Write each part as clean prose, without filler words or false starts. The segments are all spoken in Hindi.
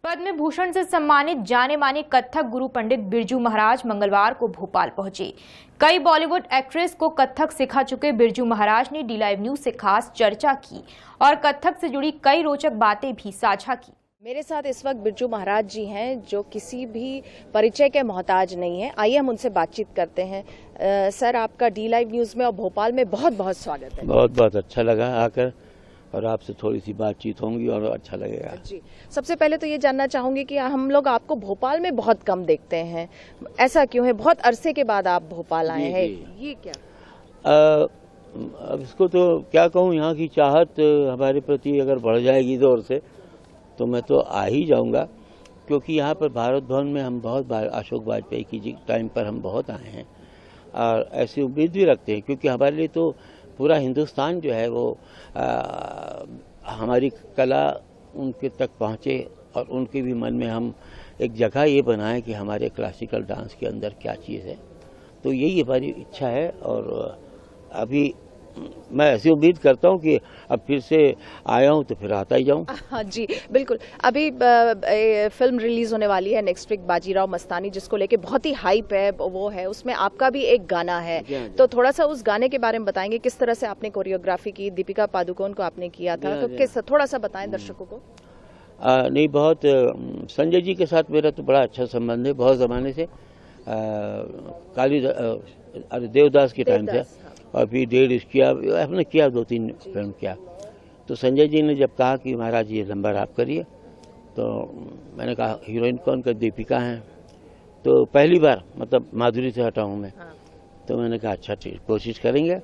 पद्म भूषण से सम्मानित जाने माने कथक गुरु पंडित बिरजू महाराज मंगलवार को भोपाल पहुंचे। कई बॉलीवुड एक्ट्रेस को कथक सिखा चुके बिरजू महाराज ने डी लाइव न्यूज से खास चर्चा की और कथक से जुड़ी कई रोचक बातें भी साझा की। मेरे साथ इस वक्त बिरजू महाराज जी हैं जो किसी भी परिचय के मोहताज नहीं है। आइए हम उनसे बातचीत करते हैं। सर, आपका डी लाइव न्यूज में और भोपाल में बहुत बहुत स्वागत है। बहुत बहुत अच्छा लगा आकर और आपसे थोड़ी सी बातचीत होंगी और अच्छा लगेगा जी। सबसे पहले तो ये जानना चाहूंगी कि हम लोग आपको भोपाल में बहुत कम देखते हैं, ऐसा क्यों है? बहुत अरसे के बाद आप भोपाल आए हैं, ये क्या? अब इसको तो क्या कहूँ, यहाँ की चाहत हमारे प्रति अगर बढ़ जाएगी दौर से तो मैं तो आ ही जाऊँगा, क्योंकि यहाँ पर भारत भवन में हम बहुत बार अशोक वाजपेयी की टाइम पर हम बहुत आए हैं और ऐसी उम्मीद भी रखते हैं, क्योंकि हमारे लिए तो पूरा हिंदुस्तान जो है वो हमारी कला उनके तक पहुँचे और उनके भी मन में हम एक जगह ये बनाएं कि हमारे क्लासिकल डांस के अंदर क्या चीज़ है। तो यही हमारी इच्छा है और अभी मैं ऐसी उम्मीद करता हूँ कि अब फिर से आया हूँ तो फिर आता ही जाऊँ। हाँ जी, बिल्कुल। अभी फिल्म रिलीज होने वाली है नेक्स्ट वीक, बाजीराव मस्तानी, जिसको लेके बहुत ही हाइप है वो है, उसमें आपका भी एक गाना है। तो थोड़ा सा उस गाने के बारे में बताएंगे, किस तरह से आपने कोरियोग्राफी की? दीपिका पादुकोण को आपने किया था, तो किस थोड़ा सा बताएं दर्शकों को। नहीं, बहुत संजय जी के साथ मेरा तो बड़ा अच्छा संबंध है, बहुत ज़माने से देवदास के टाइम से, और फिर डेढ़ किया हमने किया, 2-3 फिल्म किया। तो संजय जी ने जब कहा कि महाराज ये नंबर आप करिए, तो मैंने कहा हीरोइन कौन? का दीपिका हैं। तो पहली बार मतलब माधुरी से हटा हूँ मैं। तो मैंने कहा अच्छा ठीक, कोशिश करेंगे।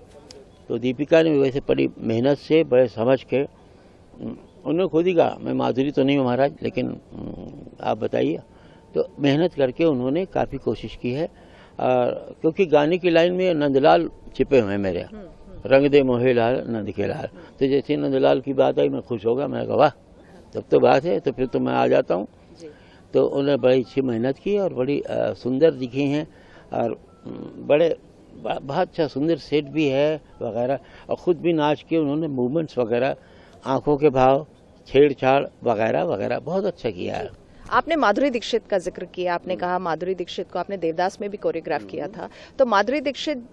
तो दीपिका ने वैसे बड़ी मेहनत से, बड़े समझ के, उन्होंने खुद ही कहा मैं माधुरी तो नहीं हूँ महाराज, लेकिन आप बताइए। तो मेहनत करके उन्होंने काफ़ी कोशिश की है, क्योंकि गाने की लाइन में नंदलाल छिपे हुए हैं मेरे, रंग दे मोहे लाल नंद के लाल। तो जैसे नंदलाल की बात आई मैं खुश हो गया, मैं कहा वाह तब तो बात है, तो फिर तो मैं आ जाता हूँ। तो उन्होंने बड़ी अच्छी मेहनत की और बड़ी सुंदर दिखी हैं और बहुत अच्छा सुंदर सेट भी है वगैरह, और ख़ुद भी नाच के उन्होंने मूवमेंट्स वगैरह, आँखों के भाव, छेड़छाड़ वगैरह वगैरह बहुत अच्छा किया है। आपने माधुरी दीक्षित का जिक्र किया, आपने कहा माधुरी दीक्षित को आपने देवदास में भी कोरियोग्राफ किया था, तो माधुरी दीक्षित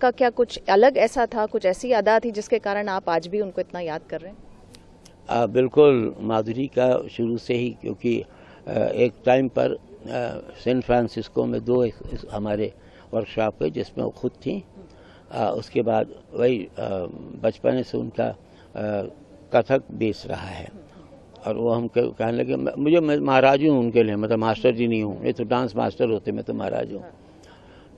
का क्या कुछ अलग ऐसा था, कुछ ऐसी अदा थी जिसके कारण आप आज भी उनको इतना याद कर रहे हैं? बिल्कुल, माधुरी का शुरू से ही, क्योंकि एक टाइम पर सैन फ्रांसिस्को में 2 हमारे वर्कशॉप हुए जिसमें वो खुद थी। उसके बाद वही बचपन से उनका कथक बेस रहा है और वो हम कहने लगे मुझे, मैं महाराज हूँ उनके लिए, मतलब मास्टर जी नहीं हूँ, ये तो डांस मास्टर होते, मैं तो महाराज हूँ।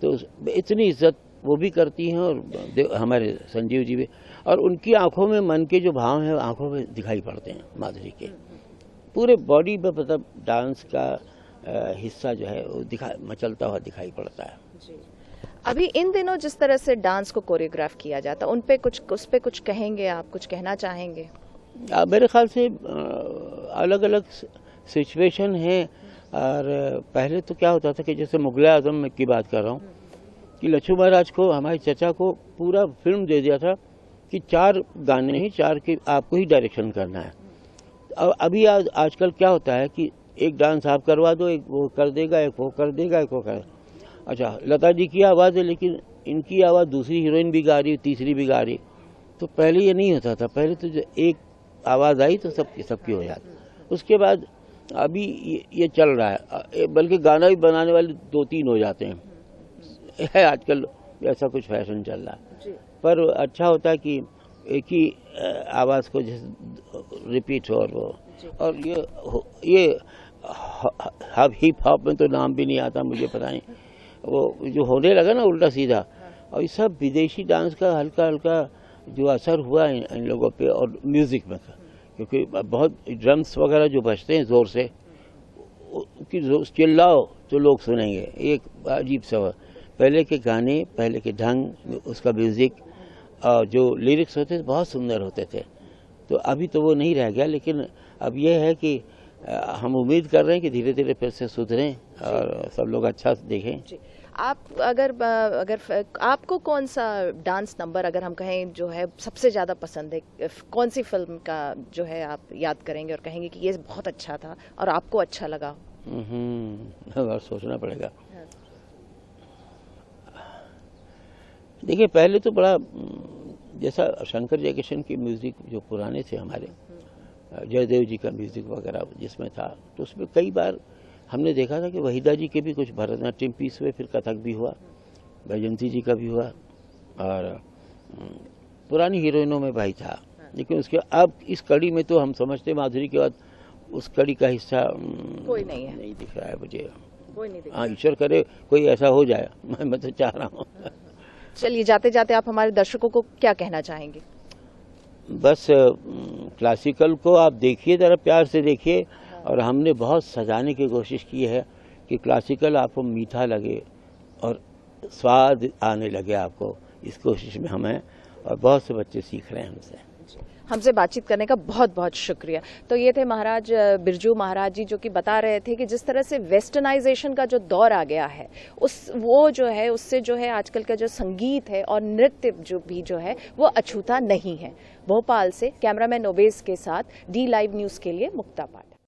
तो इतनी इज्जत वो भी करती हैं और हमारे संजीव जी भी, और उनकी आंखों में मन के जो भाव हैं आंखों में दिखाई पड़ते हैं माधुरी के। पूरे बॉडी में मतलब डांस का हिस्सा जो है वो मचलता हुआ दिखाई पड़ता है। अभी इन दिनों जिस तरह से डांस को कोरियोग्राफ किया जाता है, उस पे कुछ कहेंगे आप, कुछ कहना चाहेंगे? मेरे ख्याल से अलग अलग सिचुएशन है। और पहले तो क्या होता था कि जैसे मुगल आजम की बात कर रहा हूँ कि लक्ष्मण महाराज को, हमारे चचा को पूरा फिल्म दे दिया था कि 4 गाने ही, 4 के आपको ही डायरेक्शन करना है। अब अभी आजकल क्या होता है कि एक डांस आप करवा दो, एक वो कर देगा, एक वो कर देगा, एक वो कर। अच्छा, लता जी की आवाज़ है लेकिन इनकी आवाज़ दूसरी हीरोइन भी गा रही, तीसरी भी गा रही। तो पहले ये नहीं होता था, पहले तो एक आवाज़ आई तो सबकी हो जाती। उसके बाद अभी ये चल रहा है, बल्कि गाना भी बनाने वाले 2-3 हो जाते हैं। आजकल ऐसा कुछ फैशन चल रहा है, पर अच्छा होता है कि एक ही आवाज़ को जैसे रिपीट हो। और ये हिप हॉप में तो नाम भी नहीं आता मुझे, पता नहीं वो जो होने लगा ना उल्टा सीधा, और ये सब विदेशी डांस का हल्का हल्का जो असर हुआ इन लोगों पे, और म्यूज़िक में, क्योंकि बहुत ड्रम्स वगैरह जो बजते हैं ज़ोर से, चिल्लाओ तो लोग सुनेंगे। एक अजीब सा पहले के गाने, पहले के ढंग, उसका म्यूज़िक और जो लिरिक्स होते थे बहुत सुंदर होते थे। तो अभी तो वो नहीं रह गया, लेकिन अब ये है कि हम उम्मीद कर रहे हैं कि धीरे धीरे फिर से सुधरें और सब लोग अच्छा देखें। आप अगर आपको कौन सा डांस नंबर अगर हम कहें जो है सबसे ज़्यादा पसंद है, कौन सी फिल्म का जो है आप याद करेंगे और कहेंगे कि ये बहुत अच्छा था और आपको अच्छा लगा? और सोचना पड़ेगा। देखिए पहले तो बड़ा जैसा शंकर जयकिशन की म्यूज़िक जो पुराने थे हमारे, जयदेव जी का म्यूज़िक वगैरह जिसमें था, तो उसमें कई बार हमने देखा था कि वहीदा जी के भी कुछ भरतनाट्यम पीस हुए, फिर कथक भी हुआ, बैजंती जी का भी हुआ, और पुरानी हीरोइनों में भाई था। लेकिन उसके अब इस कड़ी में तो हम समझते माधुरी के बाद उस कड़ी का हिस्सा कोई नहीं है, नहीं दिख रहा है मुझे। कोई नहीं दिख हाँ, ईश्वर करे कोई ऐसा हो जाए, मैं तो चाह रहा हूँ। चलिए, जाते जाते आप हमारे दर्शकों को क्या कहना चाहेंगे? बस क्लासिकल को आप देखिए, ज़रा प्यार से देखिए, और हमने बहुत सजाने की कोशिश की है कि क्लासिकल आपको मीठा लगे और स्वाद आने लगे आपको। इस कोशिश में हम हैं और बहुत से बच्चे सीख रहे हैं हमसे बातचीत करने का बहुत बहुत शुक्रिया। तो ये थे महाराज बिरजू महाराज जी, जो कि बता रहे थे कि जिस तरह से वेस्टर्नाइजेशन का जो दौर आ गया है वो जो है उससे जो है आजकल का जो संगीत है और नृत्य जो है वो अछूता नहीं है। भोपाल से कैमरामैन ओबेस के साथ डी लाइव न्यूज़ के लिए मुक्ता पाठक।